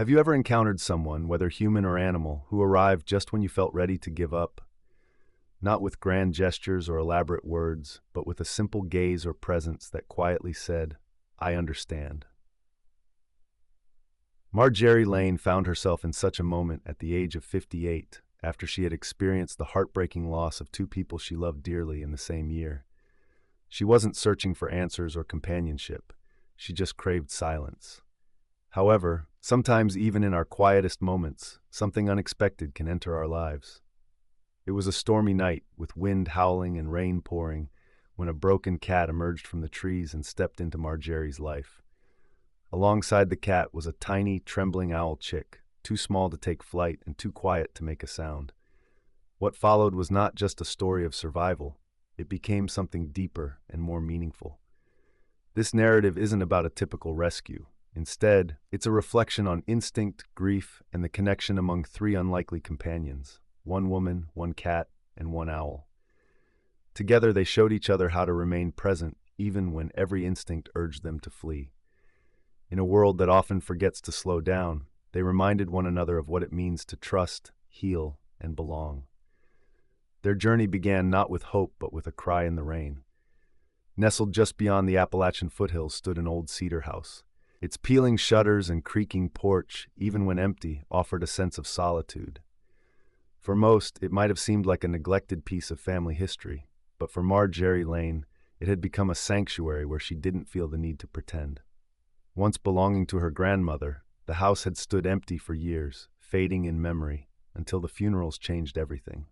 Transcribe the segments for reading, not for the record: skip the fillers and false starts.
Have you ever encountered someone, whether human or animal, who arrived just when you felt ready to give up? Not with grand gestures or elaborate words, but with a simple gaze or presence that quietly said, "I understand." Marjgerie Lane found herself in such a moment at the age of 58, after she had experienced the heartbreaking loss of two people she loved dearly in the same year. She wasn't searching for answers or companionship. She just craved silence. However, sometimes even in our quietest moments, something unexpected can enter our lives. It was a stormy night, with wind howling and rain pouring, when a broken cat emerged from the trees and stepped into Marjgerie's life. Alongside the cat was a tiny, trembling owl chick, too small to take flight and too quiet to make a sound. What followed was not just a story of survival. It became something deeper and more meaningful. This narrative isn't about a typical rescue. Instead, it's a reflection on instinct, grief, and the connection among three unlikely companions: one woman, one cat, and one owl. Together they showed each other how to remain present even when every instinct urged them to flee. In a world that often forgets to slow down, they reminded one another of what it means to trust, heal, and belong. Their journey began not with hope but with a cry in the rain. Nestled just beyond the Appalachian foothills stood an old cedar house. Its peeling shutters and creaking porch, even when empty, offered a sense of solitude. For most, it might have seemed like a neglected piece of family history, but for Marjgerie Lane, it had become a sanctuary where she didn't feel the need to pretend. Once belonging to her grandmother, the house had stood empty for years, fading in memory, until the funerals changed everything.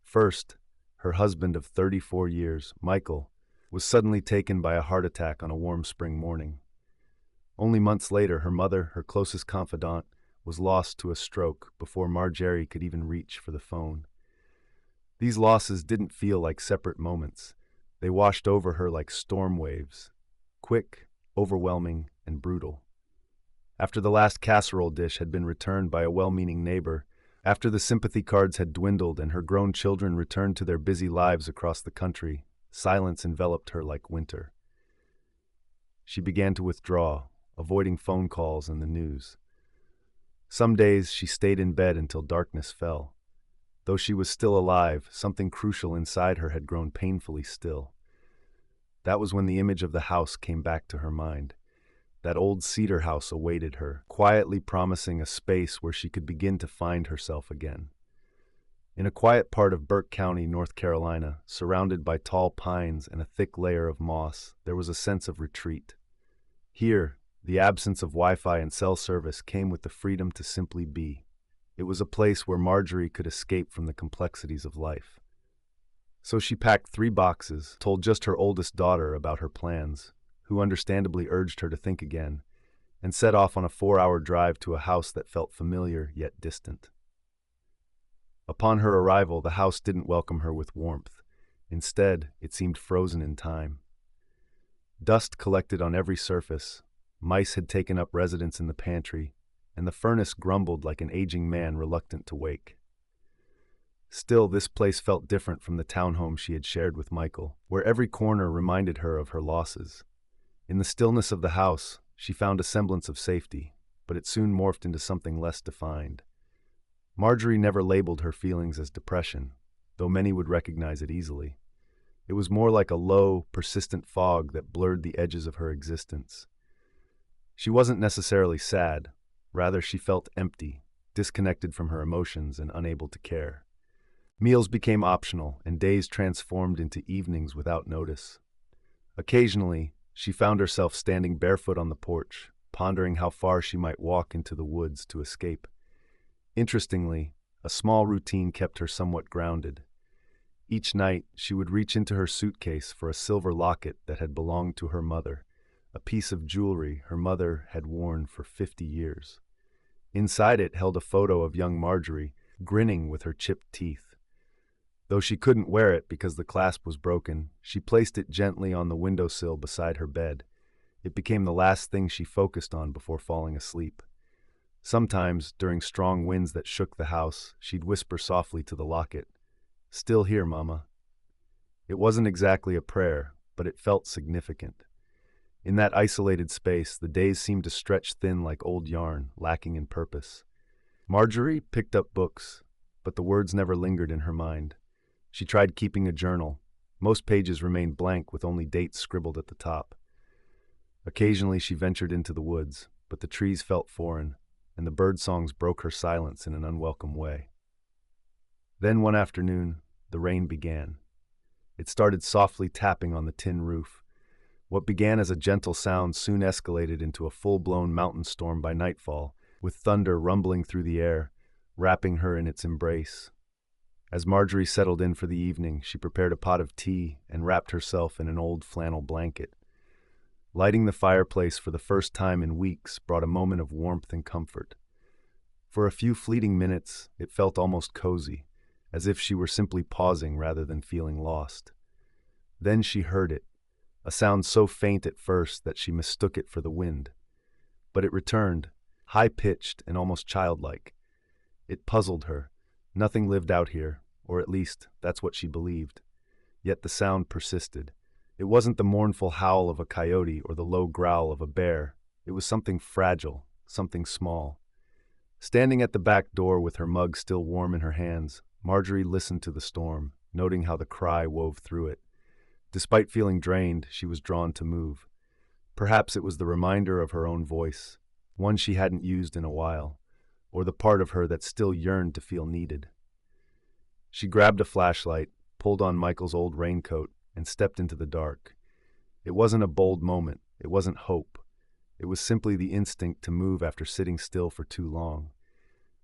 First, her husband of 34 years, Michael, was suddenly taken by a heart attack on a warm spring morning. Only months later, her mother, her closest confidant, was lost to a stroke before Marjgerie could even reach for the phone. These losses didn't feel like separate moments. They washed over her like storm waves, quick, overwhelming, and brutal. After the last casserole dish had been returned by a well-meaning neighbor, after the sympathy cards had dwindled and her grown children returned to their busy lives across the country, silence enveloped her like winter. She began to withdraw, avoiding phone calls and the news. Some days she stayed in bed until darkness fell. Though she was still alive, something crucial inside her had grown painfully still. That was when the image of the house came back to her mind. That old cedar house awaited her, quietly promising a space where she could begin to find herself again. In a quiet part of Burke County, North Carolina, surrounded by tall pines and a thick layer of moss, there was a sense of retreat. Here, the absence of Wi-Fi and cell service came with the freedom to simply be. It was a place where Marjorie could escape from the complexities of life. So she packed 3 boxes, told just her oldest daughter about her plans, who understandably urged her to think again, and set off on a 4-hour drive to a house that felt familiar yet distant. Upon her arrival, the house didn't welcome her with warmth. Instead, it seemed frozen in time. Dust collected on every surface, mice had taken up residence in the pantry, and the furnace grumbled like an aging man reluctant to wake. Still, this place felt different from the townhome she had shared with Michael, where every corner reminded her of her losses. In the stillness of the house, she found a semblance of safety, but it soon morphed into something less defined. Marjorie never labeled her feelings as depression, though many would recognize it easily. It was more like a low, persistent fog that blurred the edges of her existence. She wasn't necessarily sad. Rather, she felt empty, disconnected from her emotions and unable to care. Meals became optional, and days transformed into evenings without notice. Occasionally, she found herself standing barefoot on the porch, pondering how far she might walk into the woods to escape. Interestingly, a small routine kept her somewhat grounded. Each night, she would reach into her suitcase for a silver locket that had belonged to her mother, a piece of jewelry her mother had worn for 50 years. Inside it held a photo of young Marjorie, grinning with her chipped teeth. Though she couldn't wear it because the clasp was broken, she placed it gently on the windowsill beside her bed. It became the last thing she focused on before falling asleep. Sometimes, during strong winds that shook the house, she'd whisper softly to the locket, "Still here, Mama." It wasn't exactly a prayer, but it felt significant. In that isolated space, the days seemed to stretch thin like old yarn, lacking in purpose. Marjorie picked up books, but the words never lingered in her mind. She tried keeping a journal. Most pages remained blank with only dates scribbled at the top. Occasionally she ventured into the woods, but the trees felt foreign, and the bird songs broke her silence in an unwelcome way. Then one afternoon, the rain began. It started softly tapping on the tin roof. What began as a gentle sound soon escalated into a full-blown mountain storm by nightfall, with thunder rumbling through the air, wrapping her in its embrace. As Marjorie settled in for the evening, she prepared a pot of tea and wrapped herself in an old flannel blanket. Lighting the fireplace for the first time in weeks brought a moment of warmth and comfort. For a few fleeting minutes, it felt almost cozy, as if she were simply pausing rather than feeling lost. Then she heard it, a sound so faint at first that she mistook it for the wind. But it returned, high-pitched and almost childlike. It puzzled her. Nothing lived out here, or at least that's what she believed. Yet the sound persisted. It wasn't the mournful howl of a coyote or the low growl of a bear. It was something fragile, something small. Standing at the back door with her mug still warm in her hands, Marjorie listened to the storm, noting how the cry wove through it. Despite feeling drained, she was drawn to move. Perhaps it was the reminder of her own voice, one she hadn't used in a while, or the part of her that still yearned to feel needed. She grabbed a flashlight, pulled on Michael's old raincoat, and stepped into the dark. It wasn't a bold moment, it wasn't hope. It was simply the instinct to move after sitting still for too long.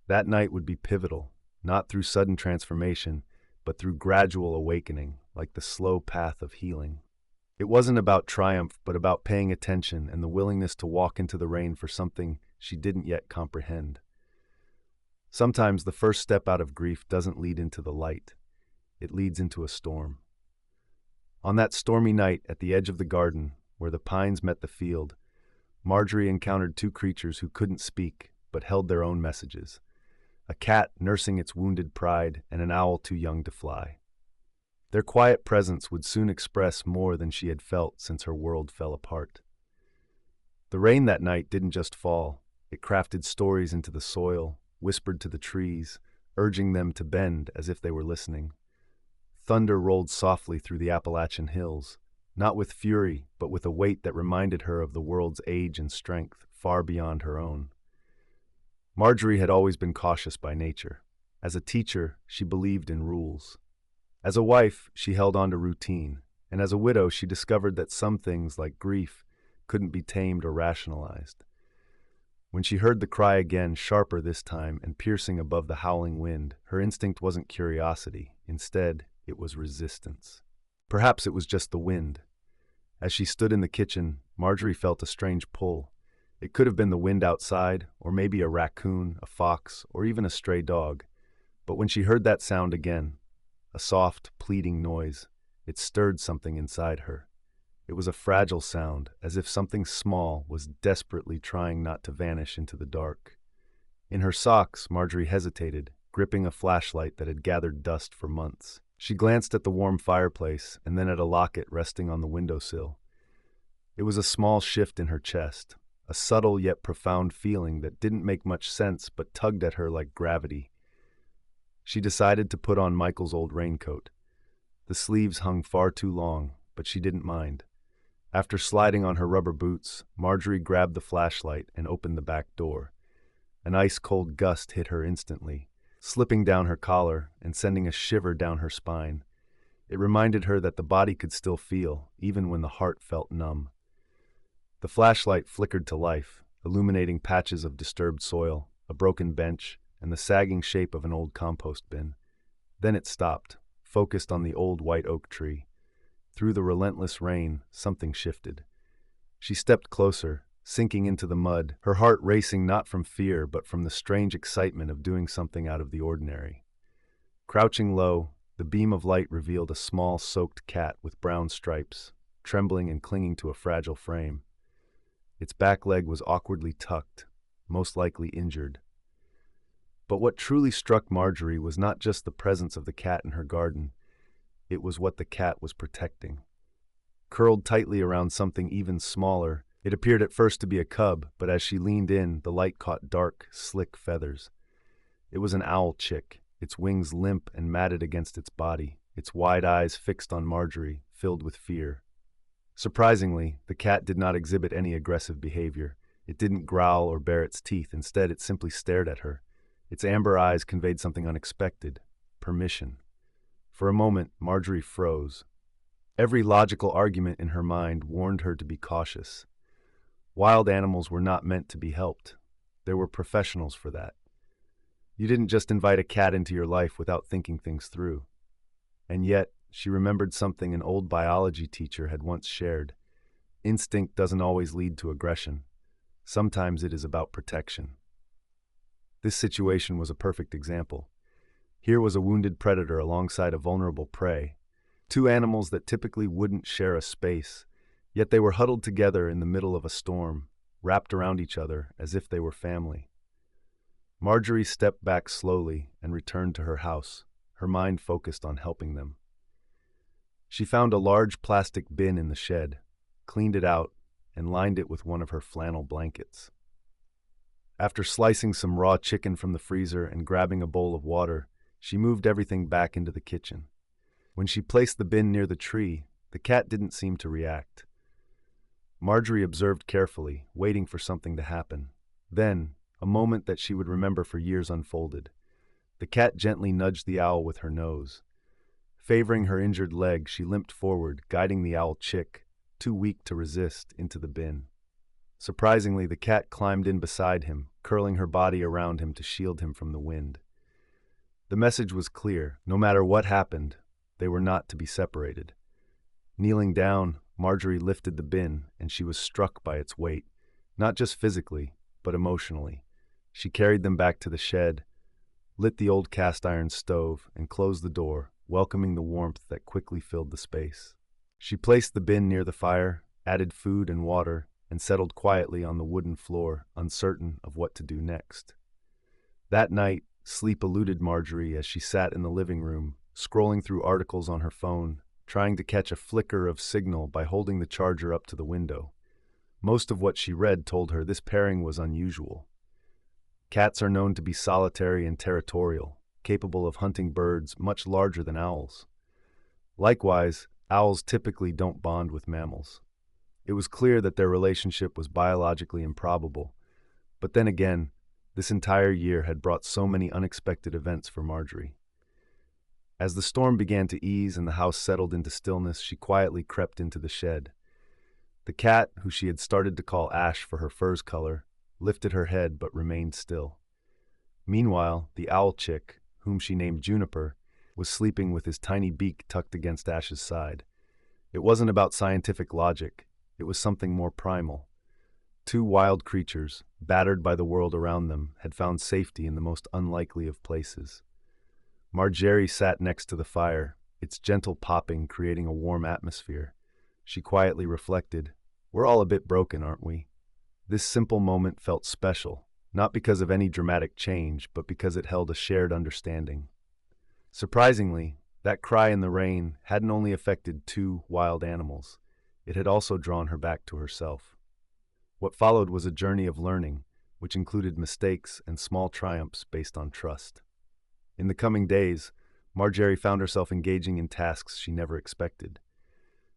That night would be pivotal, not through sudden transformation, but through gradual awakening, like the slow path of healing. It wasn't about triumph, but about paying attention and the willingness to walk into the rain for something she didn't yet comprehend. Sometimes the first step out of grief doesn't lead into the light. It leads into a storm. On that stormy night at the edge of the garden, where the pines met the field, Marjorie encountered two creatures who couldn't speak, but held their own messages. A cat nursing its wounded pride and an owl too young to fly. Their quiet presence would soon express more than she had felt since her world fell apart. The rain that night didn't just fall. It crafted stories into the soil, whispered to the trees, urging them to bend as if they were listening. Thunder rolled softly through the Appalachian hills, not with fury, but with a weight that reminded her of the world's age and strength, far beyond her own. Marjorie had always been cautious by nature. As a teacher, she believed in rules. As a wife, she held on to routine, and as a widow, she discovered that some things, like grief, couldn't be tamed or rationalized. When she heard the cry again, sharper this time and piercing above the howling wind, her instinct wasn't curiosity. Instead, it was resistance. Perhaps it was just the wind. As she stood in the kitchen, Marjorie felt a strange pull. It could have been the wind outside, or maybe a raccoon, a fox, or even a stray dog. But when she heard that sound again, a soft, pleading noise, it stirred something inside her. It was a fragile sound, as if something small was desperately trying not to vanish into the dark. In her socks, Marjorie hesitated, gripping a flashlight that had gathered dust for months. She glanced at the warm fireplace and then at a locket resting on the windowsill. It was a small shift in her chest, a subtle yet profound feeling that didn't make much sense but tugged at her like gravity. She decided to put on Michael's old raincoat. The sleeves hung far too long, but she didn't mind. After sliding on her rubber boots, Marjorie grabbed the flashlight and opened the back door. An ice-cold gust hit her instantly, slipping down her collar and sending a shiver down her spine. It reminded her that the body could still feel, even when the heart felt numb. The flashlight flickered to life, illuminating patches of disturbed soil, a broken bench, and the sagging shape of an old compost bin. Then it stopped, focused on the old white oak tree. Through the relentless rain, something shifted. She stepped closer, sinking into the mud, her heart racing not from fear but from the strange excitement of doing something out of the ordinary. Crouching low, the beam of light revealed a small, soaked cat with brown stripes, trembling and clinging to a fragile frame. Its back leg was awkwardly tucked, most likely injured. But what truly struck Marjorie was not just the presence of the cat in her garden. It was what the cat was protecting. curled tightly around something even smaller. It appeared at first to be a cub, but as she leaned in, the light caught dark, slick feathers. It was an owl chick, its wings limp and matted against its body, its wide eyes fixed on Marjorie, filled with fear. Surprisingly, the cat did not exhibit any aggressive behavior. It didn't growl or bare its teeth. Instead, it simply stared at her. Its amber eyes conveyed something unexpected: permission. For a moment, Marjorie froze. Every logical argument in her mind warned her to be cautious. Wild animals were not meant to be helped. There were professionals for that. You didn't just invite a cat into your life without thinking things through. And yet, she remembered something an old biology teacher had once shared. Instinct doesn't always lead to aggression. Sometimes it is about protection. This situation was a perfect example. Here was a wounded predator alongside a vulnerable prey, two animals that typically wouldn't share a space, yet they were huddled together in the middle of a storm, wrapped around each other as if they were family. Marjorie stepped back slowly and returned to her house, her mind focused on helping them. She found a large plastic bin in the shed, cleaned it out, and lined it with one of her flannel blankets. After slicing some raw chicken from the freezer and grabbing a bowl of water, she moved everything back into the kitchen. When she placed the bin near the tree, the cat didn't seem to react. Marjorie observed carefully, waiting for something to happen. Then, a moment that she would remember for years unfolded. The cat gently nudged the owl with her nose. Favoring her injured leg, she limped forward, guiding the owl chick, too weak to resist, into the bin. Surprisingly, the cat climbed in beside him, curling her body around him to shield him from the wind. The message was clear: no matter what happened, they were not to be separated. Kneeling down, Marjorie lifted the bin, and she was struck by its weight, not just physically, but emotionally. She carried them back to the shed, lit the old cast-iron stove, and closed the door, welcoming the warmth that quickly filled the space. She placed the bin near the fire, added food and water, and settled quietly on the wooden floor, uncertain of what to do next. That night, sleep eluded Marjorie as she sat in the living room, scrolling through articles on her phone, trying to catch a flicker of signal by holding the charger up to the window. Most of what she read told her this pairing was unusual. Cats are known to be solitary and territorial, capable of hunting birds much larger than owls. Likewise, owls typically don't bond with mammals. It was clear that their relationship was biologically improbable, but then again, this entire year had brought so many unexpected events for Marjorie. As the storm began to ease and the house settled into stillness, she quietly crept into the shed. The cat, who she had started to call Ash for her fur's color, lifted her head but remained still. Meanwhile, the owl chick, whom she named Juniper, was sleeping with his tiny beak tucked against Ash's side. It wasn't about scientific logic. It was something more primal. Two wild creatures, battered by the world around them, had found safety in the most unlikely of places. Marjgerie sat next to the fire, its gentle popping creating a warm atmosphere. She quietly reflected, "We're all a bit broken, aren't we?" This simple moment felt special, not because of any dramatic change, but because it held a shared understanding. Surprisingly, that cry in the rain hadn't only affected two wild animals. It had also drawn her back to herself. What followed was a journey of learning, which included mistakes and small triumphs based on trust. In the coming days, Marjgerie found herself engaging in tasks she never expected.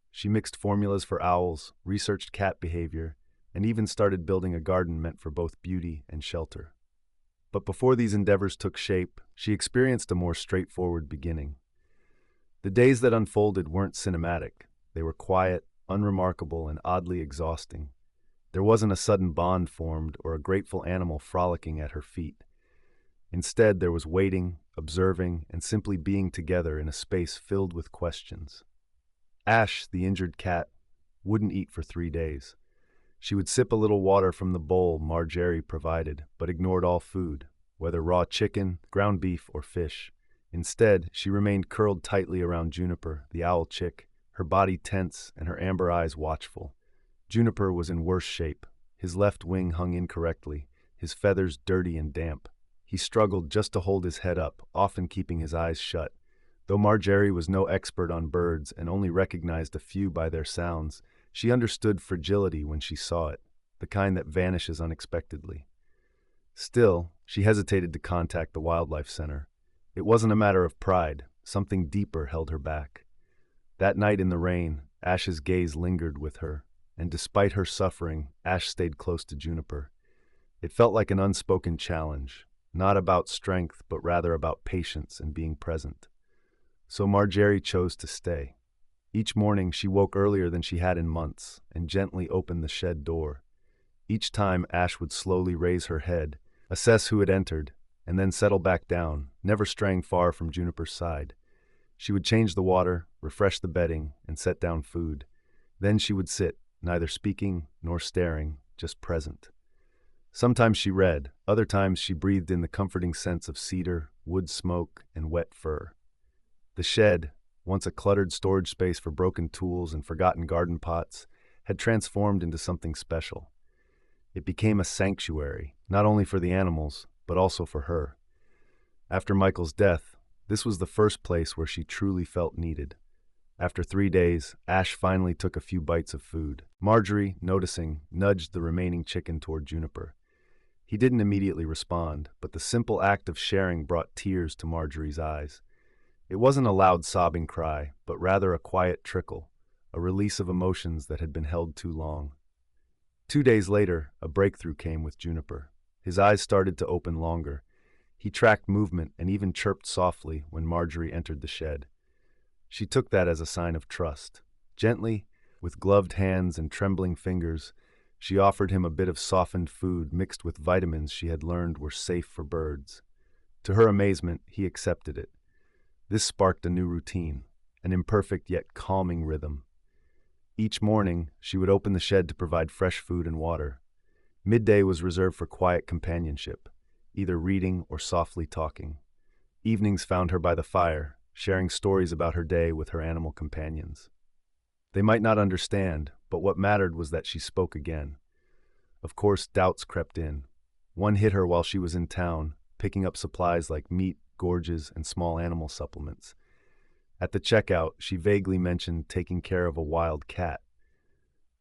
She mixed formulas for owls, researched cat behavior, and even started building a garden meant for both beauty and shelter. But before these endeavors took shape, she experienced a more straightforward beginning. The days that unfolded weren't cinematic. They were quiet, unremarkable, and oddly exhausting. There wasn't a sudden bond formed or a grateful animal frolicking at her feet. Instead, there was waiting, observing, and simply being together in a space filled with questions. Ash, the injured cat, wouldn't eat for 3 days. She would sip a little water from the bowl Marjgerie provided, but ignored all food, whether raw chicken, ground beef, or fish. Instead, she remained curled tightly around Juniper, the owl chick, her body tense and her amber eyes watchful. Juniper was in worse shape. His left wing hung incorrectly, his feathers dirty and damp. He struggled just to hold his head up, often keeping his eyes shut. Though Marjgerie was no expert on birds and only recognized a few by their sounds, she understood fragility when she saw it, the kind that vanishes unexpectedly. Still, she hesitated to contact the wildlife center. It wasn't a matter of pride, something deeper held her back. That night in the rain, Ash's gaze lingered with her, and despite her suffering, Ash stayed close to Juniper. It felt like an unspoken challenge, not about strength, but rather about patience and being present. So Marjgerie chose to stay. Each morning she woke earlier than she had in months and gently opened the shed door. Each time Ash would slowly raise her head, assess who had entered, and then settle back down, never straying far from Juniper's side. She would change the water, refresh the bedding, and set down food. Then she would sit, neither speaking nor staring, just present. Sometimes she read, other times she breathed in the comforting scents of cedar, wood smoke, and wet fur. The shed, once a cluttered storage space for broken tools and forgotten garden pots, had transformed into something special. It became a sanctuary, not only for the animals, but also for her. After Michael's death, this was the first place where she truly felt needed. After 3 days, Ash finally took a few bites of food. Marjgerie, noticing, nudged the remaining chicken toward Juniper. He didn't immediately respond, but the simple act of sharing brought tears to Marjorie's eyes. It wasn't a loud sobbing cry, but rather a quiet trickle, a release of emotions that had been held too long. 2 days later, a breakthrough came with Juniper. His eyes started to open longer. He tracked movement and even chirped softly when Marjgerie entered the shed. She took that as a sign of trust. Gently, with gloved hands and trembling fingers, she offered him a bit of softened food mixed with vitamins she had learned were safe for birds. To her amazement, he accepted it. This sparked a new routine, an imperfect yet calming rhythm. Each morning, she would open the shed to provide fresh food and water. Midday was reserved for quiet companionship, either reading or softly talking. Evenings found her by the fire, sharing stories about her day with her animal companions. They might not understand, but what mattered was that she spoke again. Of course, doubts crept in. One hit her while she was in town, picking up supplies like meat, gorges, and small animal supplements. At the checkout, she vaguely mentioned taking care of a wild cat.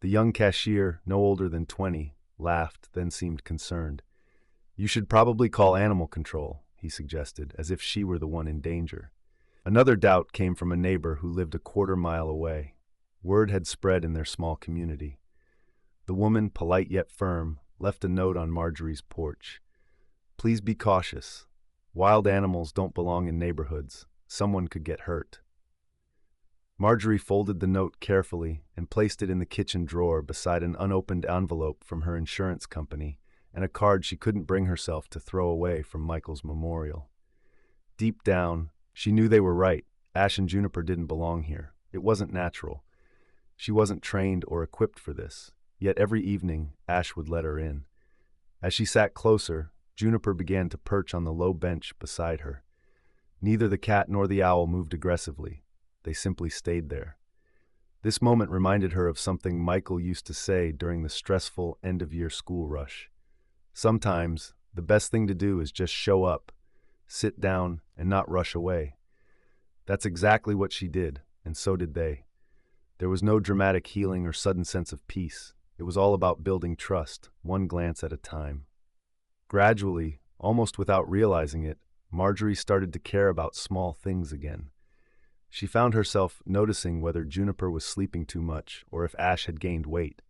The young cashier, no older than 20, laughed, then seemed concerned. "You should probably call animal control," he suggested, as if she were the one in danger. Another doubt came from a neighbor who lived a quarter-mile away. Word had spread in their small community. The woman, polite yet firm, left a note on Marjorie's porch. "Please be cautious. Wild animals don't belong in neighborhoods. Someone could get hurt." Marjgerie folded the note carefully and placed it in the kitchen drawer beside an unopened envelope from her insurance company and a card she couldn't bring herself to throw away from Michael's memorial. Deep down, she knew they were right. Ash and Juniper didn't belong here. It wasn't natural. She wasn't trained or equipped for this. Yet every evening, Ash would let her in. As she sat closer, Juniper began to perch on the low bench beside her. Neither the cat nor the owl moved aggressively. They simply stayed there. This moment reminded her of something Michael used to say during the stressful end-of-year school rush. Sometimes, the best thing to do is just show up, sit down, and not rush away. That's exactly what she did, and so did they. There was no dramatic healing or sudden sense of peace. It was all about building trust, one glance at a time. Gradually, almost without realizing it, Marjgerie started to care about small things again. She found herself noticing whether Juniper was sleeping too much or if Ash had gained weight.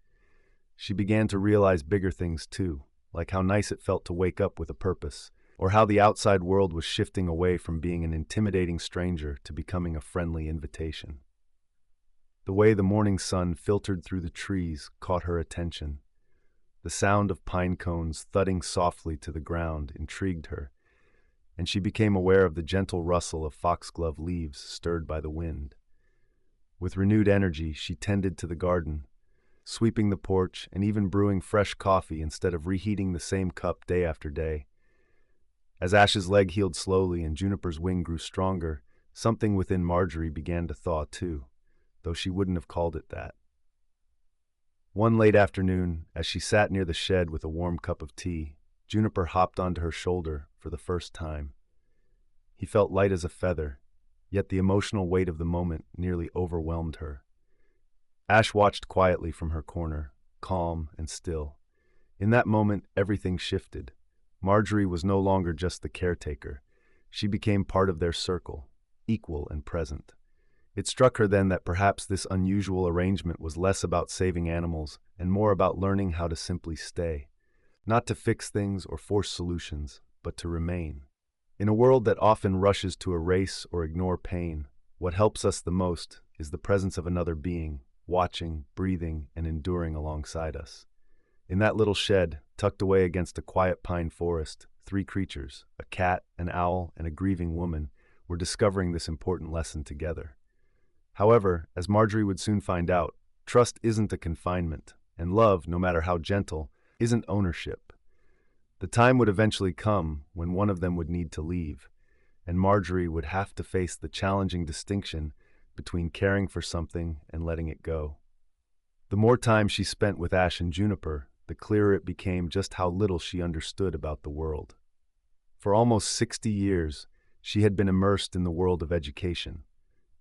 She began to realize bigger things too, like how nice it felt to wake up with a purpose, or how the outside world was shifting away from being an intimidating stranger to becoming a friendly invitation. The way the morning sun filtered through the trees caught her attention. The sound of pine cones thudding softly to the ground intrigued her, and she became aware of the gentle rustle of foxglove leaves stirred by the wind. With renewed energy, she tended to the garden, sweeping the porch and even brewing fresh coffee instead of reheating the same cup day after day. As Ash's leg healed slowly and Juniper's wing grew stronger, something within Marjgerie began to thaw too, though she wouldn't have called it that. One late afternoon, as she sat near the shed with a warm cup of tea, Juniper hopped onto her shoulder for the first time. He felt light as a feather, yet the emotional weight of the moment nearly overwhelmed her. Ash watched quietly from her corner, calm and still. In that moment, everything shifted. Marjorie was no longer just the caretaker. She became part of their circle, equal and present. It struck her then that perhaps this unusual arrangement was less about saving animals and more about learning how to simply stay. Not to fix things or force solutions, but to remain. In a world that often rushes to erase or ignore pain, what helps us the most is the presence of another being, watching, breathing, and enduring alongside us. In that little shed, tucked away against a quiet pine forest, three creatures, a cat, an owl, and a grieving woman, were discovering this important lesson together. However, as Marjorie would soon find out, trust isn't a confinement, and love, no matter how gentle, isn't ownership. The time would eventually come when one of them would need to leave, and Marjorie would have to face the challenging distinction between caring for something and letting it go. The more time she spent with Ash and Juniper, the clearer it became just how little she understood about the world. For almost 60 years, she had been immersed in the world of education.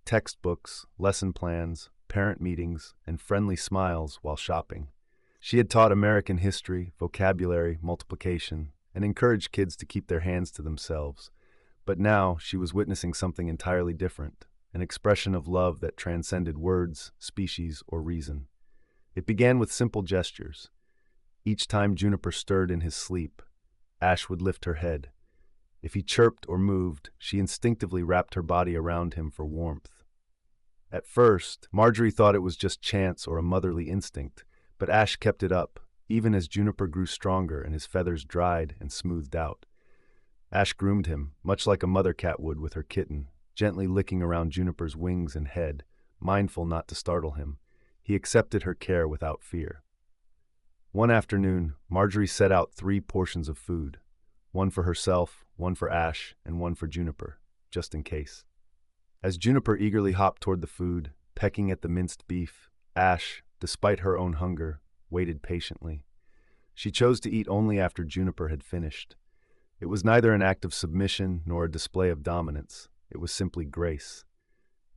Textbooks, lesson plans, parent meetings, and friendly smiles while shopping. She had taught American history, vocabulary, multiplication, and encouraged kids to keep their hands to themselves. But now she was witnessing something entirely different, an expression of love that transcended words, species, or reason. It began with simple gestures. Each time Juniper stirred in his sleep, Ash would lift her head. If he chirped or moved, she instinctively wrapped her body around him for warmth. At first, Marjorie thought it was just chance or a motherly instinct, but Ash kept it up, even as Juniper grew stronger and his feathers dried and smoothed out. Ash groomed him, much like a mother cat would with her kitten, gently licking around Juniper's wings and head, mindful not to startle him. He accepted her care without fear. One afternoon, Marjorie set out 3 portions of food, one for herself, one for Ash, and one for Juniper, just in case. As Juniper eagerly hopped toward the food, pecking at the minced beef, Ash, despite her own hunger, waited patiently. She chose to eat only after Juniper had finished. It was neither an act of submission nor a display of dominance. It was simply grace.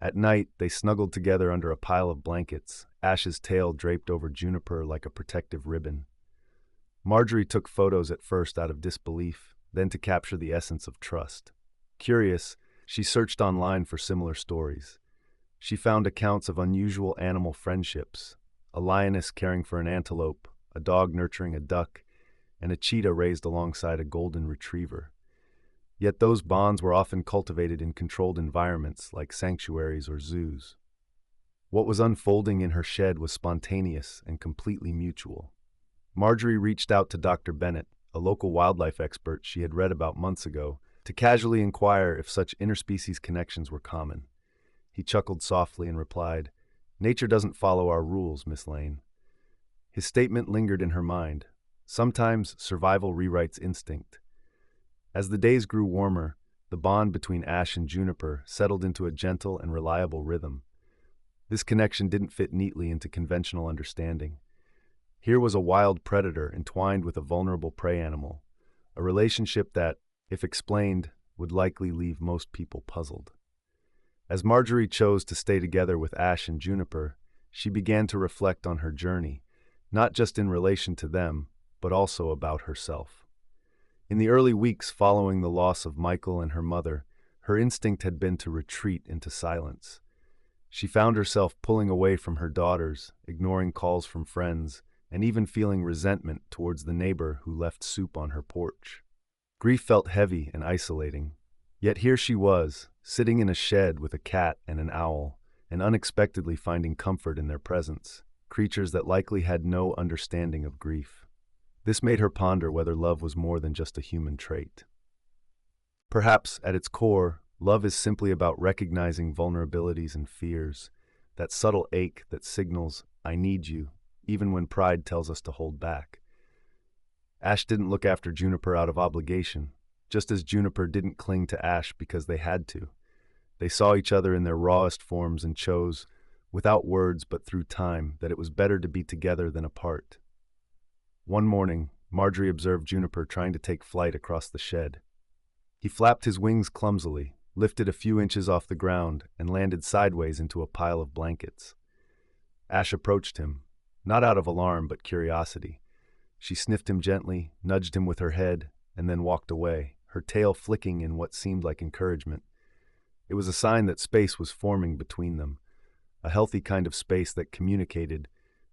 At night, they snuggled together under a pile of blankets, Ash's tail draped over Juniper like a protective ribbon. Marjorie took photos at first out of disbelief, then to capture the essence of trust. Curious, she searched online for similar stories. She found accounts of unusual animal friendships, a lioness caring for an antelope, a dog nurturing a duck, and a cheetah raised alongside a golden retriever. Yet those bonds were often cultivated in controlled environments like sanctuaries or zoos. What was unfolding in her shed was spontaneous and completely mutual. Marjorie reached out to Dr. Bennett, a local wildlife expert she had read about months ago, to casually inquire if such interspecies connections were common. He chuckled softly and replied, "Nature doesn't follow our rules, Miss Lane." His statement lingered in her mind. Sometimes survival rewrites instinct. As the days grew warmer, the bond between Ash and Juniper settled into a gentle and reliable rhythm. This connection didn't fit neatly into conventional understanding. Here was a wild predator entwined with a vulnerable prey animal, a relationship that, if explained, would likely leave most people puzzled. As Marjorie chose to stay together with Ash and Juniper, she began to reflect on her journey, not just in relation to them, but also about herself. In the early weeks following the loss of Michael and her mother, her instinct had been to retreat into silence. She found herself pulling away from her daughters, ignoring calls from friends, and even feeling resentment towards the neighbor who left soup on her porch. Grief felt heavy and isolating. Yet here she was, sitting in a shed with a cat and an owl, and unexpectedly finding comfort in their presence, creatures that likely had no understanding of grief. This made her ponder whether love was more than just a human trait. Perhaps, at its core, love is simply about recognizing vulnerabilities and fears, that subtle ache that signals, "I need you," even when pride tells us to hold back. Ash didn't look after Juniper out of obligation, just as Juniper didn't cling to Ash because they had to. They saw each other in their rawest forms and chose, without words but through time, that it was better to be together than apart. One morning, Marjorie observed Juniper trying to take flight across the shed. He flapped his wings clumsily, lifted a few inches off the ground, and landed sideways into a pile of blankets. Ash approached him, not out of alarm but curiosity. She sniffed him gently, nudged him with her head, and then walked away, her tail flicking in what seemed like encouragement. It was a sign that space was forming between them, a healthy kind of space that communicated,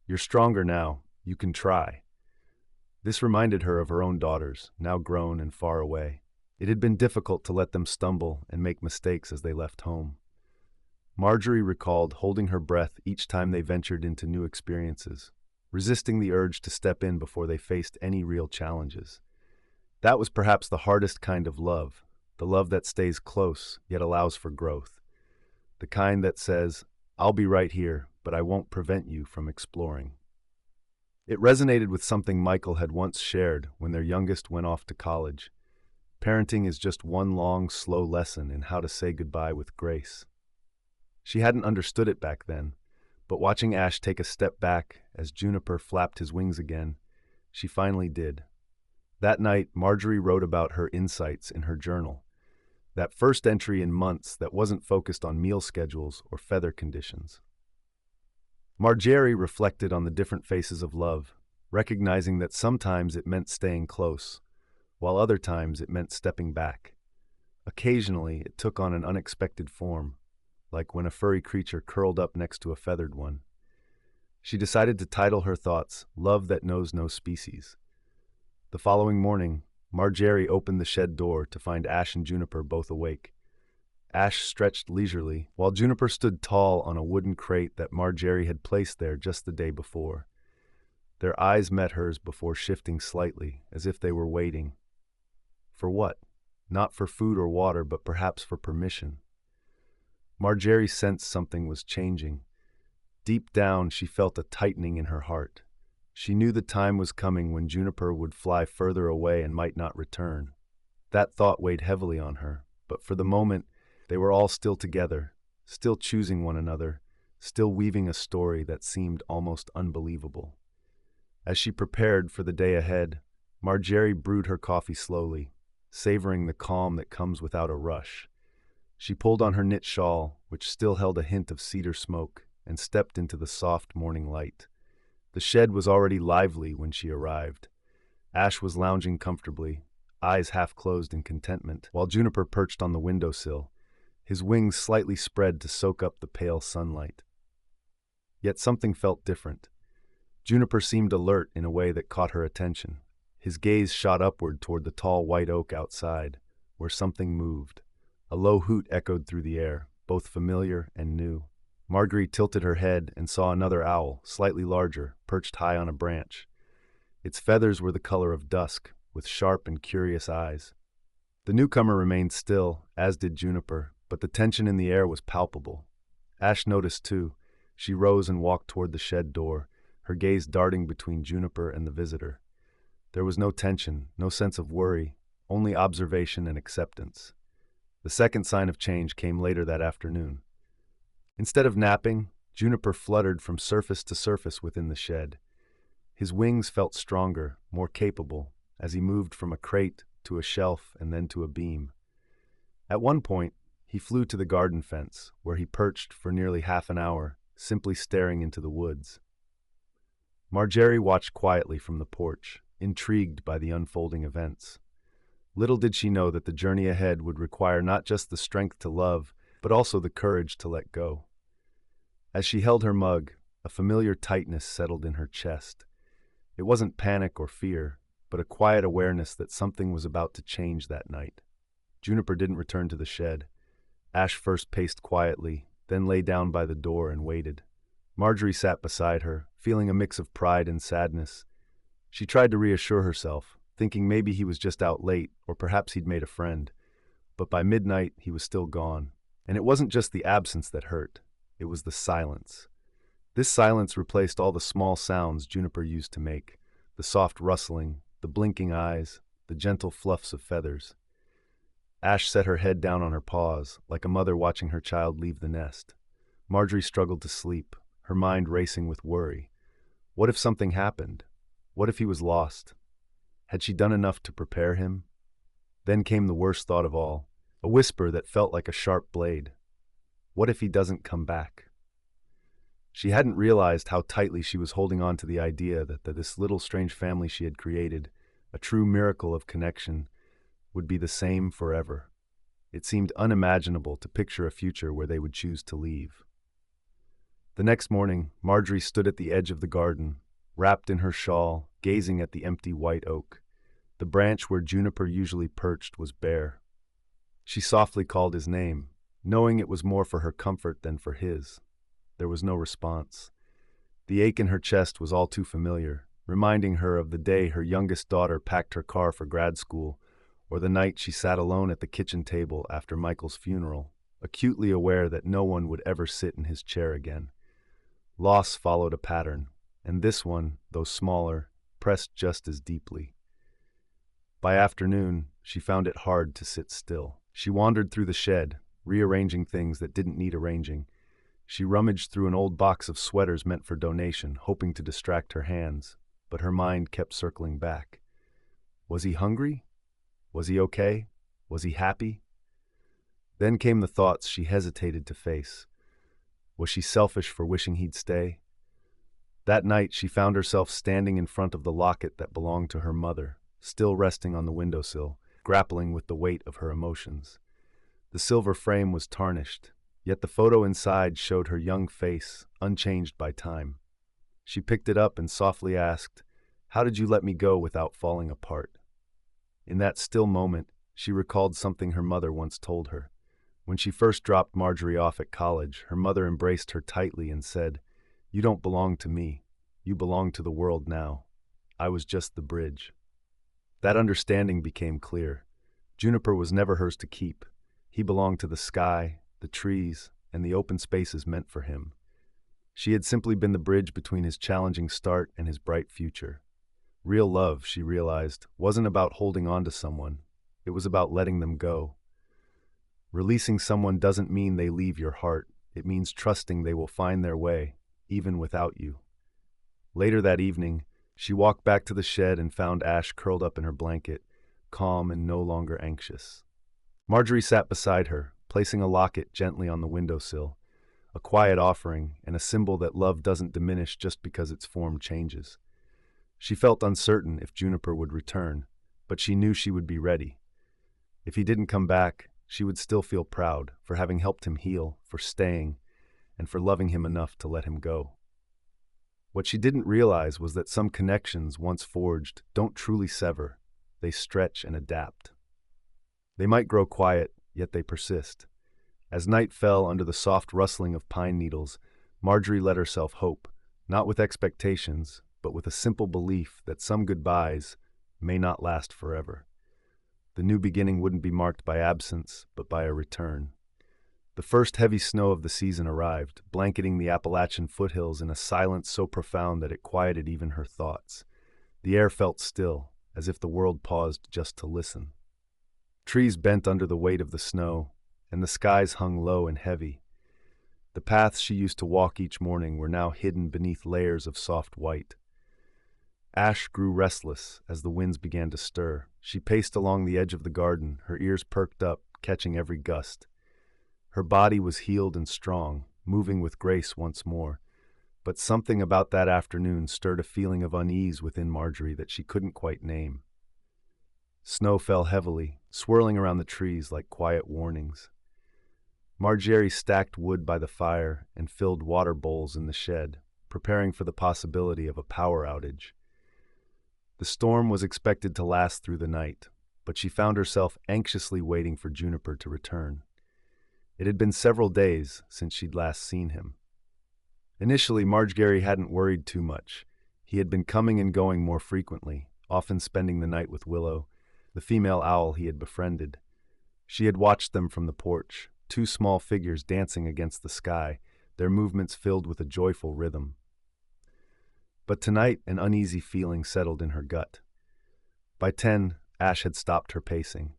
"You're stronger now, you can try." This reminded her of her own daughters, now grown and far away. It had been difficult to let them stumble and make mistakes as they left home. Marjorie recalled holding her breath each time they ventured into new experiences, resisting the urge to step in before they faced any real challenges. That was perhaps the hardest kind of love, the love that stays close yet allows for growth, the kind that says, "I'll be right here, but I won't prevent you from exploring." It resonated with something Michael had once shared when their youngest went off to college. Parenting is just one long, slow lesson in how to say goodbye with grace. She hadn't understood it back then, but watching Ash take a step back as Juniper flapped his wings again, she finally did. That night, Marjorie wrote about her insights in her journal. That first entry in months that wasn't focused on meal schedules or feather conditions. Marjgerie reflected on the different faces of love, recognizing that sometimes it meant staying close, while other times it meant stepping back. Occasionally, it took on an unexpected form, like when a furry creature curled up next to a feathered one. She decided to title her thoughts, "Love That Knows No Species." The following morning, Marjgerie opened the shed door to find Ash and Juniper both awake. Ash stretched leisurely, while Juniper stood tall on a wooden crate that Marjgerie had placed there just the day before. Their eyes met hers before shifting slightly, as if they were waiting. For what? Not for food or water, but perhaps for permission. Marjgerie sensed something was changing. Deep down, she felt a tightening in her heart. She knew the time was coming when Juniper would fly further away and might not return. That thought weighed heavily on her, but for the moment, they were all still together, still choosing one another, still weaving a story that seemed almost unbelievable. As she prepared for the day ahead, Marjgerie brewed her coffee slowly, savoring the calm that comes without a rush. She pulled on her knit shawl, which still held a hint of cedar smoke, and stepped into the soft morning light. The shed was already lively when she arrived. Ash was lounging comfortably, eyes half closed in contentment, while Juniper perched on the windowsill, his wings slightly spread to soak up the pale sunlight. Yet something felt different. Juniper seemed alert in a way that caught her attention. His gaze shot upward toward the tall white oak outside, where something moved. A low hoot echoed through the air, both familiar and new. Marjorie tilted her head and saw another owl, slightly larger, perched high on a branch. Its feathers were the color of dusk, with sharp and curious eyes. The newcomer remained still, as did Juniper, but the tension in the air was palpable. Ash noticed too. She rose and walked toward the shed door, her gaze darting between Juniper and the visitor. There was no tension, no sense of worry, only observation and acceptance. The second sign of change came later that afternoon. Instead of napping, Juniper fluttered from surface to surface within the shed. His wings felt stronger, more capable, as he moved from a crate to a shelf and then to a beam. At one point, he flew to the garden fence, where he perched for nearly half an hour, simply staring into the woods. Marjgerie watched quietly from the porch, intrigued by the unfolding events. Little did she know that the journey ahead would require not just the strength to love, but also the courage to let go. As she held her mug, a familiar tightness settled in her chest. It wasn't panic or fear, but a quiet awareness that something was about to change that night. Juniper didn't return to the shed. Ash first paced quietly, then lay down by the door and waited. Marjorie sat beside her, feeling a mix of pride and sadness. She tried to reassure herself, thinking maybe he was just out late, or perhaps he'd made a friend. But by midnight, he was still gone. And it wasn't just the absence that hurt. It was the silence. This silence replaced all the small sounds Juniper used to make, the soft rustling, the blinking eyes, the gentle fluffs of feathers. Ash set her head down on her paws, like a mother watching her child leave the nest. Marjorie struggled to sleep, her mind racing with worry. What if something happened? What if he was lost? Had she done enough to prepare him? Then came the worst thought of all. a whisper that felt like a sharp blade. What if he doesn't come back? She hadn't realized how tightly she was holding on to the idea that this little strange family she had created, a true miracle of connection, would be the same forever. It seemed unimaginable to picture a future where they would choose to leave. The next morning, Marjorie stood at the edge of the garden, wrapped in her shawl, gazing at the empty white oak. The branch where Juniper usually perched was bare. She softly called his name, knowing it was more for her comfort than for his. There was no response. The ache in her chest was all too familiar, reminding her of the day her youngest daughter packed her car for grad school, or the night she sat alone at the kitchen table after Michael's funeral, acutely aware that no one would ever sit in his chair again. Loss followed a pattern, and this one, though smaller, pressed just as deeply. By afternoon, she found it hard to sit still. She wandered through the shed, rearranging things that didn't need arranging. She rummaged through an old box of sweaters meant for donation, hoping to distract her hands, but her mind kept circling back. Was he hungry? Was he okay? Was he happy? Then came the thoughts she hesitated to face. Was she selfish for wishing he'd stay? That night, she found herself standing in front of the locket that belonged to her mother, still resting on the windowsill, grappling with the weight of her emotions. The silver frame was tarnished, yet the photo inside showed her young face, unchanged by time. She picked it up and softly asked, "How did you let me go without falling apart?" In that still moment, she recalled something her mother once told her. When she first dropped Marjorie off at college, her mother embraced her tightly and said, "You don't belong to me. You belong to the world now. I was just the bridge." That understanding became clear. Juniper was never hers to keep. He belonged to the sky, the trees, and the open spaces meant for him. She had simply been the bridge between his challenging start and his bright future. Real love, she realized, wasn't about holding on to someone. It was about letting them go. Releasing someone doesn't mean they leave your heart. It means trusting they will find their way, even without you. Later that evening, she walked back to the shed and found Ash curled up in her blanket, calm and no longer anxious. Marjorie sat beside her, placing a locket gently on the windowsill, a quiet offering and a symbol that love doesn't diminish just because its form changes. She felt uncertain if Juniper would return, but she knew she would be ready. If he didn't come back, she would still feel proud for having helped him heal, for staying, and for loving him enough to let him go. What she didn't realize was that some connections, once forged, don't truly sever. They stretch and adapt. They might grow quiet, yet they persist. As night fell under the soft rustling of pine needles, Marjorie let herself hope, not with expectations, but with a simple belief that some goodbyes may not last forever. The new beginning wouldn't be marked by absence, but by a return. The first heavy snow of the season arrived, blanketing the Appalachian foothills in a silence so profound that it quieted even her thoughts. The air felt still, as if the world paused just to listen. Trees bent under the weight of the snow, and the skies hung low and heavy. The paths she used to walk each morning were now hidden beneath layers of soft white. Ash grew restless as the winds began to stir. She paced along the edge of the garden, her ears perked up, catching every gust. Her body was healed and strong, moving with grace once more. But something about that afternoon stirred a feeling of unease within Marjorie that she couldn't quite name. Snow fell heavily, swirling around the trees like quiet warnings. Marjgerie stacked wood by the fire and filled water bowls in the shed, preparing for the possibility of a power outage. The storm was expected to last through the night, but she found herself anxiously waiting for Juniper to return. It had been several days since she'd last seen him. Initially, Marjgerie hadn't worried too much. He had been coming and going more frequently, often spending the night with Willow, the female owl he had befriended. She had watched them from the porch, two small figures dancing against the sky, their movements filled with a joyful rhythm. But tonight, an uneasy feeling settled in her gut. By 10, Ash had stopped her pacing.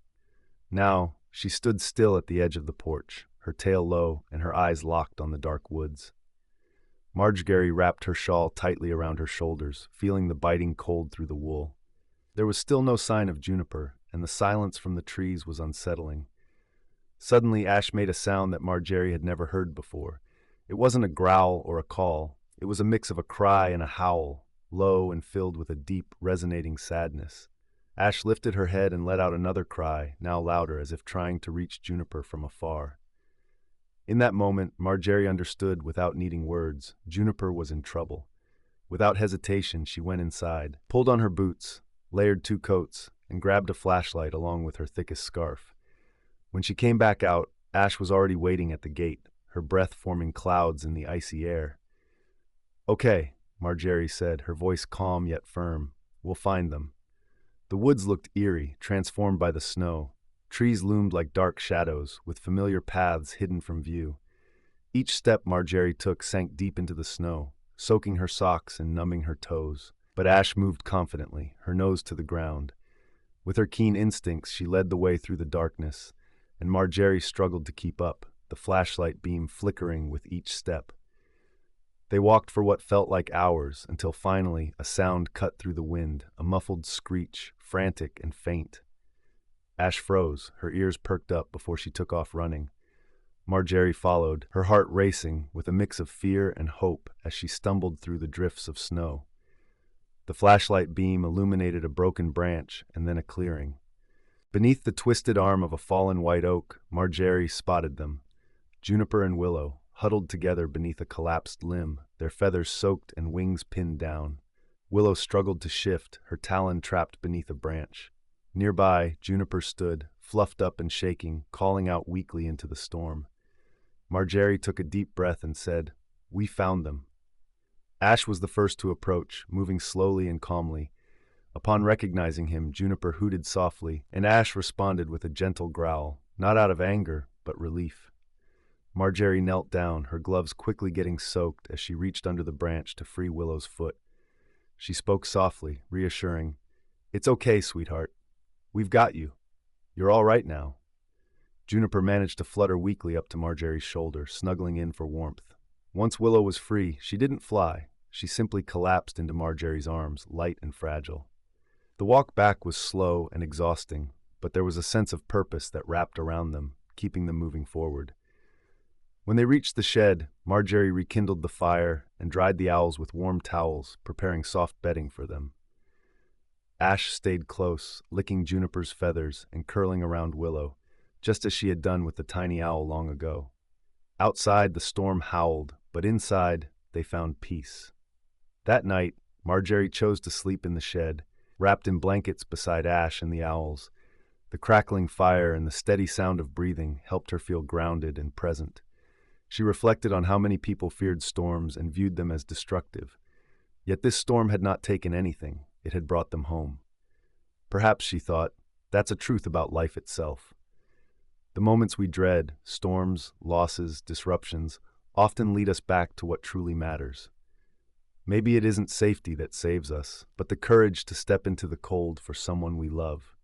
Now, she stood still at the edge of the porch, her tail low and her eyes locked on the dark woods. Marjgerie wrapped her shawl tightly around her shoulders, feeling the biting cold through the wool. There was still no sign of Juniper, and the silence from the trees was unsettling. Suddenly, Ash made a sound that Marjgerie had never heard before. It wasn't a growl or a call. It was a mix of a cry and a howl, low and filled with a deep, resonating sadness. Ash lifted her head and let out another cry, now louder, as if trying to reach Juniper from afar. In that moment, Marjgerie understood without needing words. Juniper was in trouble. Without hesitation, she went inside, pulled on her boots, layered 2 coats, and grabbed a flashlight along with her thickest scarf. When she came back out, Ash was already waiting at the gate, her breath forming clouds in the icy air. "Okay," Marjgerie said, her voice calm yet firm. "We'll find them." The woods looked eerie, transformed by the snow. Trees loomed like dark shadows, with familiar paths hidden from view. Each step Marjgerie took sank deep into the snow, soaking her socks and numbing her toes. But Ash moved confidently, her nose to the ground. With her keen instincts, she led the way through the darkness, and Marjgerie struggled to keep up, the flashlight beam flickering with each step. They walked for what felt like hours, until finally a sound cut through the wind, a muffled screech, frantic and faint. Ash froze, her ears perked up before she took off running. Marjgerie followed, her heart racing with a mix of fear and hope as she stumbled through the drifts of snow. The flashlight beam illuminated a broken branch and then a clearing. Beneath the twisted arm of a fallen white oak, Marjgerie spotted them. Juniper and Willow, huddled together beneath a collapsed limb, their feathers soaked and wings pinned down. Willow struggled to shift, her talon trapped beneath a branch. Nearby, Juniper stood, fluffed up and shaking, calling out weakly into the storm. Marjgerie took a deep breath and said, "We found them." Ash was the first to approach, moving slowly and calmly. Upon recognizing him, Juniper hooted softly, and Ash responded with a gentle growl, not out of anger, but relief. Marjgerie knelt down, her gloves quickly getting soaked as she reached under the branch to free Willow's foot. She spoke softly, reassuring, "It's okay, sweetheart. We've got you. You're all right now." Juniper managed to flutter weakly up to Marjgerie's shoulder, snuggling in for warmth. Once Willow was free, she didn't fly. She simply collapsed into Marjgerie's arms, light and fragile. The walk back was slow and exhausting, but there was a sense of purpose that wrapped around them, keeping them moving forward. When they reached the shed, Marjgerie rekindled the fire and dried the owls with warm towels, preparing soft bedding for them. Ash stayed close, licking Juniper's feathers and curling around Willow, just as she had done with the tiny owl long ago. Outside, the storm howled, but inside, they found peace. That night, Marjgerie chose to sleep in the shed, wrapped in blankets beside Ash and the owls. The crackling fire and the steady sound of breathing helped her feel grounded and present. She reflected on how many people feared storms and viewed them as destructive. Yet this storm had not taken anything, it had brought them home. Perhaps, she thought, that's a truth about life itself. The moments we dread, storms, losses, disruptions, often lead us back to what truly matters. Maybe it isn't safety that saves us, but the courage to step into the cold for someone we love.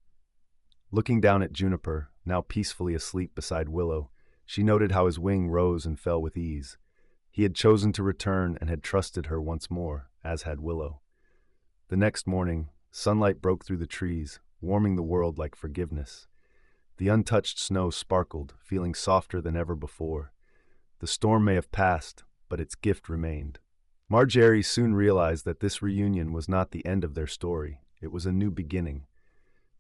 Looking down at Juniper, now peacefully asleep beside Willow, she noted how his wing rose and fell with ease. He had chosen to return and had trusted her once more, as had Willow. The next morning, sunlight broke through the trees, warming the world like forgiveness. The untouched snow sparkled, feeling softer than ever before. The storm may have passed, but its gift remained. Marjgerie soon realized that this reunion was not the end of their story. It was a new beginning.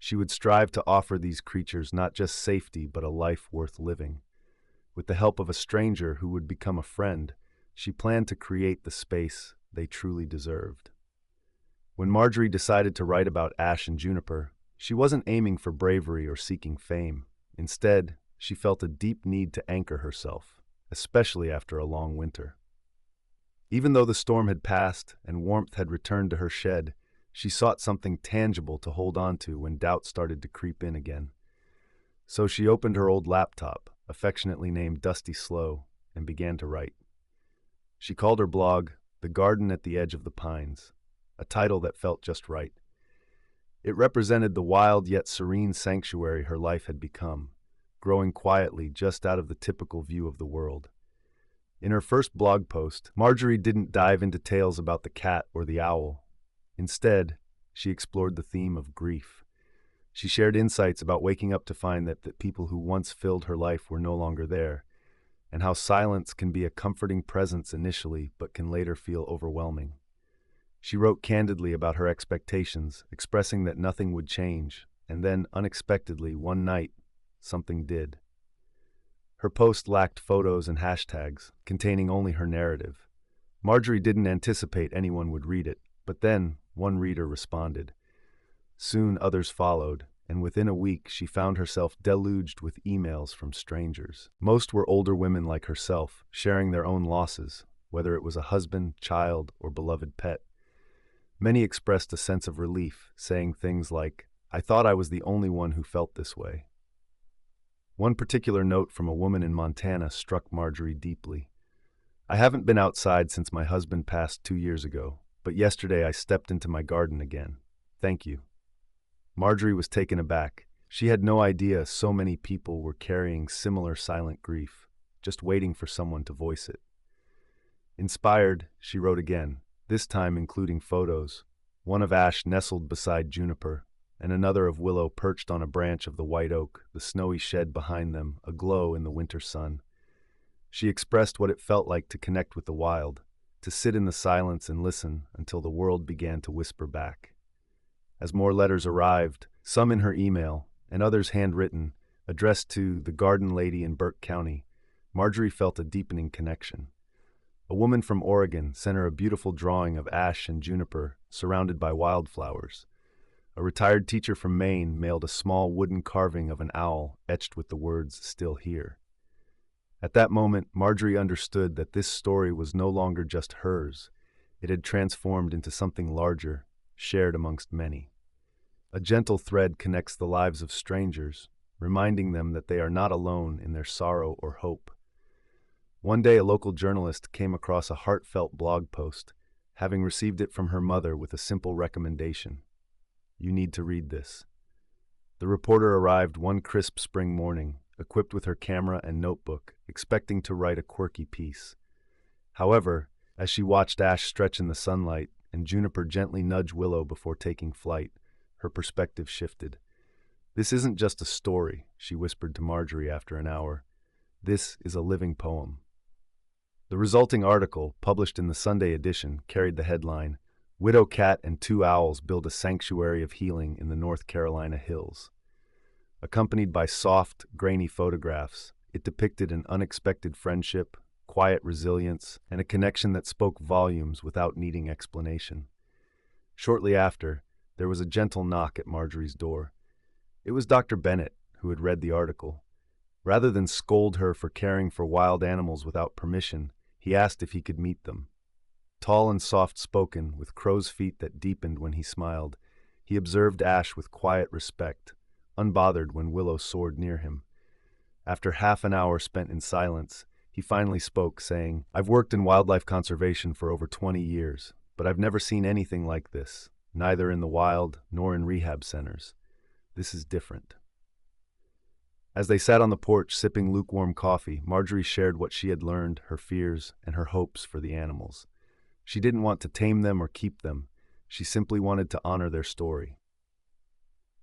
She would strive to offer these creatures not just safety, but a life worth living. With the help of a stranger who would become a friend, she planned to create the space they truly deserved. When Marjgerie decided to write about Ash and Juniper, she wasn't aiming for bravery or seeking fame. Instead, she felt a deep need to anchor herself, especially after a long winter. Even though the storm had passed and warmth had returned to her shed, she sought something tangible to hold on to when doubt started to creep in again. So she opened her old laptop, affectionately named Dusty Slow, and began to write. She called her blog, "The Garden at the Edge of the Pines," a title that felt just right. It represented the wild yet serene sanctuary her life had become, growing quietly just out of the typical view of the world. In her first blog post, Marjgerie didn't dive into tales about the cat or the owl. Instead, she explored the theme of grief. She shared insights about waking up to find that the people who once filled her life were no longer there, and how silence can be a comforting presence initially but can later feel overwhelming. She wrote candidly about her expectations, expressing that nothing would change, and then, unexpectedly, one night, something did. Her post lacked photos and hashtags, containing only her narrative. Marjorie didn't anticipate anyone would read it, but then one reader responded. Soon others followed, and within a week she found herself deluged with emails from strangers. Most were older women like herself, sharing their own losses, whether it was a husband, child, or beloved pet. Many expressed a sense of relief, saying things like, "I thought I was the only one who felt this way." One particular note from a woman in Montana struck Marjorie deeply. "I haven't been outside since my husband passed 2 years ago, but yesterday I stepped into my garden again. Thank you." Marjorie was taken aback. She had no idea so many people were carrying similar silent grief, just waiting for someone to voice it. Inspired, she wrote again, this time including photos, one of Ash nestled beside Juniper, and another of Willow perched on a branch of the white oak, the snowy shed behind them aglow in the winter sun. She expressed what it felt like to connect with the wild, to sit in the silence and listen until the world began to whisper back. As more letters arrived, some in her email, and others handwritten, addressed to the garden lady in Burke County, Marjorie felt a deepening connection. A woman from Oregon sent her a beautiful drawing of Ash and Juniper surrounded by wildflowers. A retired teacher from Maine mailed a small wooden carving of an owl etched with the words, "Still here." At that moment, Marjorie understood that this story was no longer just hers. It had transformed into something larger, shared amongst many. A gentle thread connects the lives of strangers, reminding them that they are not alone in their sorrow or hope. One day, a local journalist came across a heartfelt blog post, having received it from her mother with a simple recommendation. "You need to read this." The reporter arrived one crisp spring morning, equipped with her camera and notebook, expecting to write a quirky piece. However, as she watched Ash stretch in the sunlight and Juniper gently nudge Willow before taking flight, her perspective shifted. "This isn't just a story," she whispered to Marjorie after an hour. "This is a living poem." The resulting article, published in the Sunday edition, carried the headline, "Widow Cat and Two Owls Build a Sanctuary of Healing in the North Carolina Hills." Accompanied by soft, grainy photographs, it depicted an unexpected friendship, quiet resilience, and a connection that spoke volumes without needing explanation. Shortly after, there was a gentle knock at Marjorie's door. It was Dr. Bennett, who had read the article. Rather than scold her for caring for wild animals without permission, he asked if he could meet them. Tall and soft-spoken, with crow's feet that deepened when he smiled, he observed Ash with quiet respect, unbothered when Willow soared near him. After half an hour spent in silence, he finally spoke, saying, "I've worked in wildlife conservation for over 20 years, but I've never seen anything like this, neither in the wild nor in rehab centers. This is different." As they sat on the porch sipping lukewarm coffee, Marjorie shared what she had learned, her fears, and her hopes for the animals. She didn't want to tame them or keep them. She simply wanted to honor their story.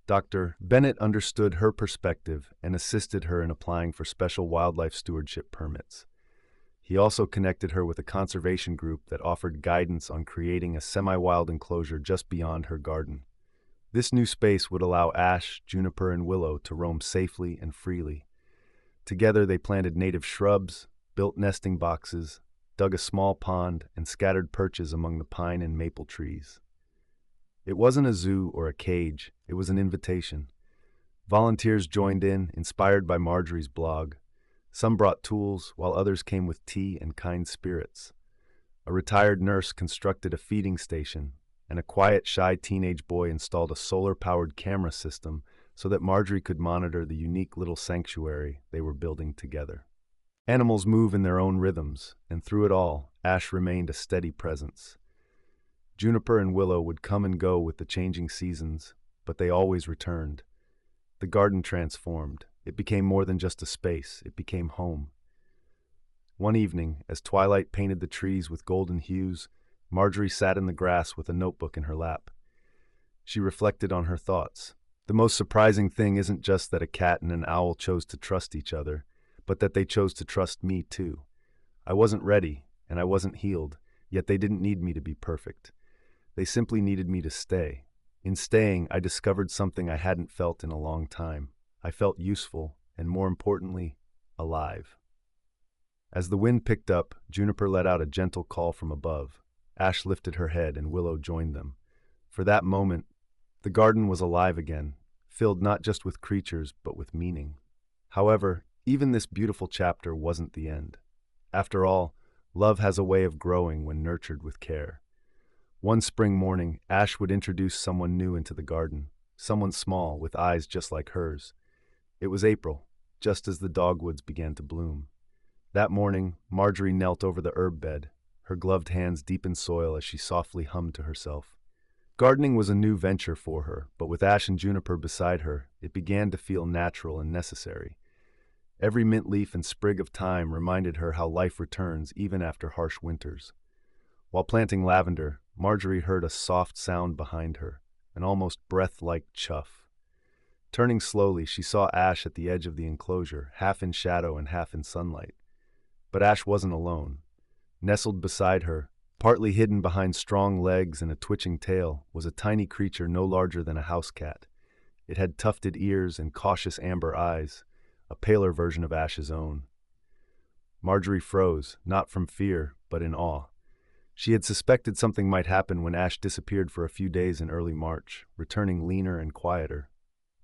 Dr. Bennett understood her perspective and assisted her in applying for special wildlife stewardship permits. He also connected her with a conservation group that offered guidance on creating a semi-wild enclosure just beyond her garden. This new space would allow Ash, Juniper, and Willow to roam safely and freely. Together they planted native shrubs, built nesting boxes, dug a small pond, and scattered perches among the pine and maple trees. It wasn't a zoo or a cage, it was an invitation. Volunteers joined in, inspired by Marjorie's blog. Some brought tools, while others came with tea and kind spirits. A retired nurse constructed a feeding station, and a quiet, shy teenage boy installed a solar-powered camera system so that Marjorie could monitor the unique little sanctuary they were building together. Animals move in their own rhythms, and through it all, Ash remained a steady presence. Juniper and Willow would come and go with the changing seasons, but they always returned. The garden transformed. It became more than just a space. It became home. One evening, as twilight painted the trees with golden hues, Marjorie sat in the grass with a notebook in her lap. She reflected on her thoughts. The most surprising thing isn't just that a cat and an owl chose to trust each other, but that they chose to trust me too. I wasn't ready, and I wasn't healed, yet they didn't need me to be perfect. They simply needed me to stay. In staying, I discovered something I hadn't felt in a long time. I felt useful, and more importantly, alive. As the wind picked up, Juniper let out a gentle call from above. Ash lifted her head, and Willow joined them. For that moment, the garden was alive again, filled not just with creatures, but with meaning. However, even this beautiful chapter wasn't the end. After all, love has a way of growing when nurtured with care. One spring morning, Ash would introduce someone new into the garden, someone small with eyes just like hers. It was April, just as the dogwoods began to bloom. That morning, Marjorie knelt over the herb bed, her gloved hands deep in soil as she softly hummed to herself. Gardening was a new venture for her, but with Ash and Juniper beside her, it began to feel natural and necessary. Every mint leaf and sprig of thyme reminded her how life returns even after harsh winters. While planting lavender, Marjorie heard a soft sound behind her, an almost breath-like chuff. Turning slowly, she saw Ash at the edge of the enclosure, half in shadow and half in sunlight. But Ash wasn't alone. Nestled beside her, partly hidden behind strong legs and a twitching tail, was a tiny creature no larger than a house cat. It had tufted ears and cautious amber eyes, a paler version of Ash's own. Marjorie froze, not from fear, but in awe. She had suspected something might happen when Ash disappeared for a few days in early March, returning leaner and quieter.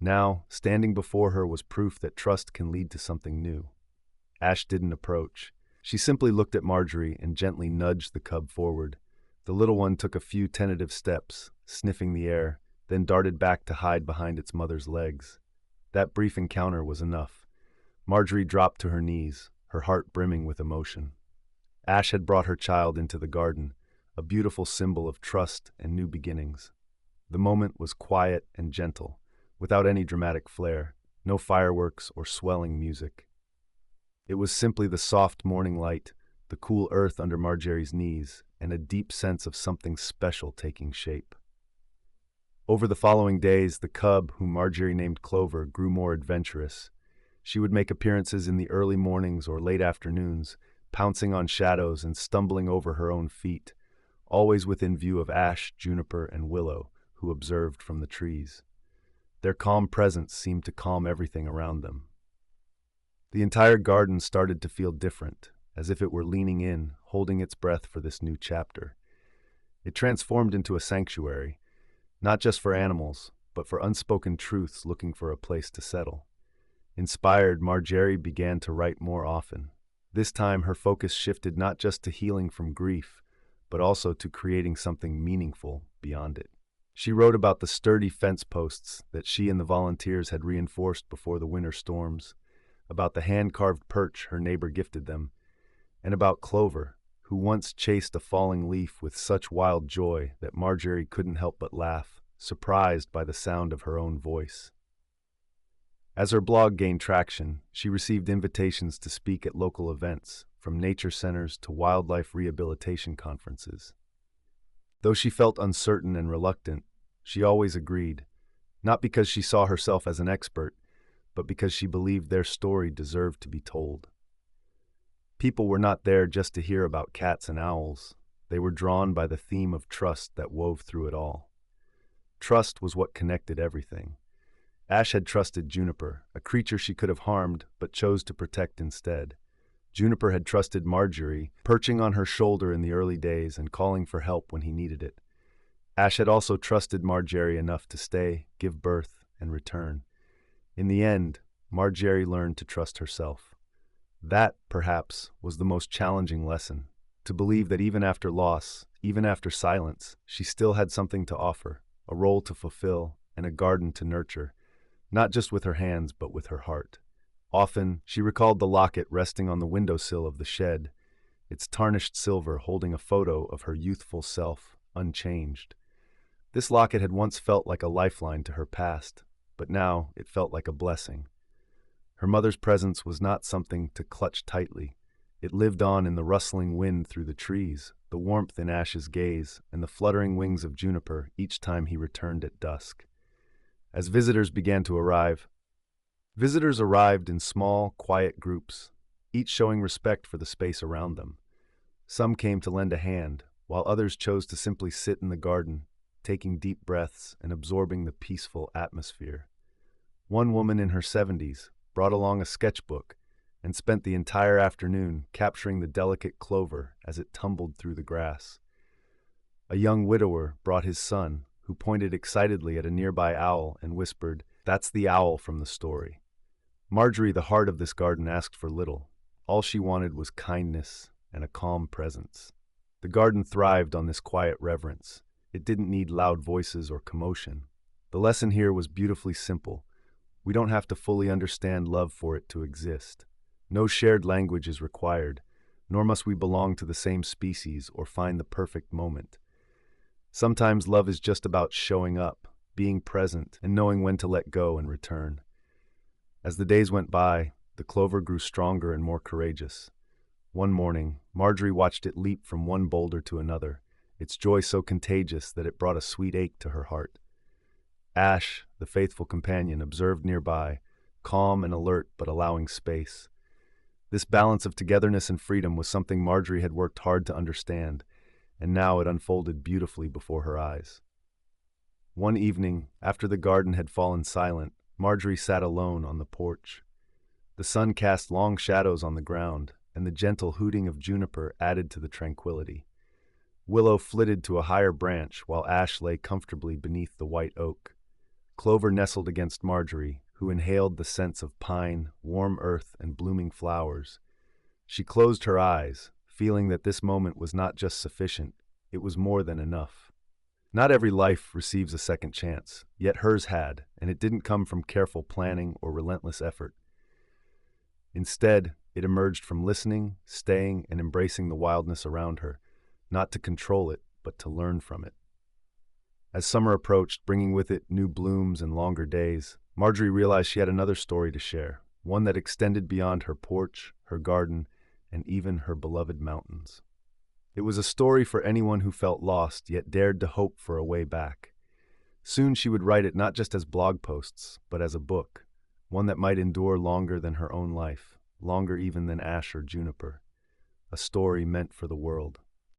Now, standing before her was proof that trust can lead to something new. Ash didn't approach. She simply looked at Marjorie and gently nudged the cub forward. The little one took a few tentative steps, sniffing the air, then darted back to hide behind its mother's legs. That brief encounter was enough. Marjorie dropped to her knees, her heart brimming with emotion. Ash had brought her child into the garden, a beautiful symbol of trust and new beginnings. The moment was quiet and gentle, without any dramatic flair, no fireworks or swelling music. It was simply the soft morning light, the cool earth under Marjorie's knees, and a deep sense of something special taking shape. Over the following days, the cub, whom Marjorie named Clover, grew more adventurous. She would make appearances in the early mornings or late afternoons, pouncing on shadows and stumbling over her own feet, always within view of Ash, Juniper, and Willow, who observed from the trees. Their calm presence seemed to calm everything around them. The entire garden started to feel different, as if it were leaning in, holding its breath for this new chapter. It transformed into a sanctuary, not just for animals, but for unspoken truths looking for a place to settle. Inspired, Marjorie began to write more often. This time, her focus shifted not just to healing from grief, but also to creating something meaningful beyond it. She wrote about the sturdy fence posts that she and the volunteers had reinforced before the winter storms, about the hand-carved perch her neighbor gifted them, and about Clover, who once chased a falling leaf with such wild joy that Marjorie couldn't help but laugh, surprised by the sound of her own voice. As her blog gained traction, she received invitations to speak at local events, from nature centers to wildlife rehabilitation conferences. Though she felt uncertain and reluctant, she always agreed, not because she saw herself as an expert, but because she believed their story deserved to be told. People were not there just to hear about cats and owls. They were drawn by the theme of trust that wove through it all. Trust was what connected everything. Ash had trusted Juniper, a creature she could have harmed but chose to protect instead. Juniper had trusted Marjorie, perching on her shoulder in the early days and calling for help when he needed it. Ash had also trusted Marjorie enough to stay, give birth, and return. In the end, Marjgerie learned to trust herself. That, perhaps, was the most challenging lesson, to believe that even after loss, even after silence, she still had something to offer, a role to fulfill, and a garden to nurture, not just with her hands but with her heart. Often, she recalled the locket resting on the windowsill of the shed, its tarnished silver holding a photo of her youthful self, unchanged. This locket had once felt like a lifeline to her past, but now it felt like a blessing. Her mother's presence was not something to clutch tightly. It lived on in the rustling wind through the trees, the warmth in Ash's gaze, and the fluttering wings of Juniper each time he returned at dusk. As visitors began to arrive, visitors arrived in small, quiet groups, each showing respect for the space around them. Some came to lend a hand, while others chose to simply sit in the garden, taking deep breaths and absorbing the peaceful atmosphere. One woman in her 70s brought along a sketchbook and spent the entire afternoon capturing the delicate clover as it tumbled through the grass. A young widower brought his son, who pointed excitedly at a nearby owl and whispered, "That's the owl from the story." Marjorie, the heart of this garden, asked for little. All she wanted was kindness and a calm presence. The garden thrived on this quiet reverence. It didn't need loud voices or commotion. The lesson here was beautifully simple. We don't have to fully understand love for it to exist. No shared language is required, nor must we belong to the same species or find the perfect moment. Sometimes love is just about showing up, being present, and knowing when to let go and return. As the days went by, the clover grew stronger and more courageous. One morning, Marjorie watched it leap from one boulder to another, its joy so contagious that it brought a sweet ache to her heart. Ash, the faithful companion, observed nearby, calm and alert but allowing space. This balance of togetherness and freedom was something Marjorie had worked hard to understand, and now it unfolded beautifully before her eyes. One evening, after the garden had fallen silent, Marjorie sat alone on the porch. The sun cast long shadows on the ground, and the gentle hooting of juniper added to the tranquility. Willow flitted to a higher branch, while Ash lay comfortably beneath the white oak. Clover nestled against Marjorie, who inhaled the scents of pine, warm earth, and blooming flowers. She closed her eyes, feeling that this moment was not just sufficient, it was more than enough. Not every life receives a second chance, yet hers had, and it didn't come from careful planning or relentless effort. Instead, it emerged from listening, staying, and embracing the wildness around her, not to control it, but to learn from it. As summer approached, bringing with it new blooms and longer days, Marjorie realized she had another story to share, one that extended beyond her porch, her garden, and even her beloved mountains. It was a story for anyone who felt lost yet dared to hope for a way back. Soon she would write it not just as blog posts, but as a book, one that might endure longer than her own life, longer even than ash or juniper. A story meant for the world.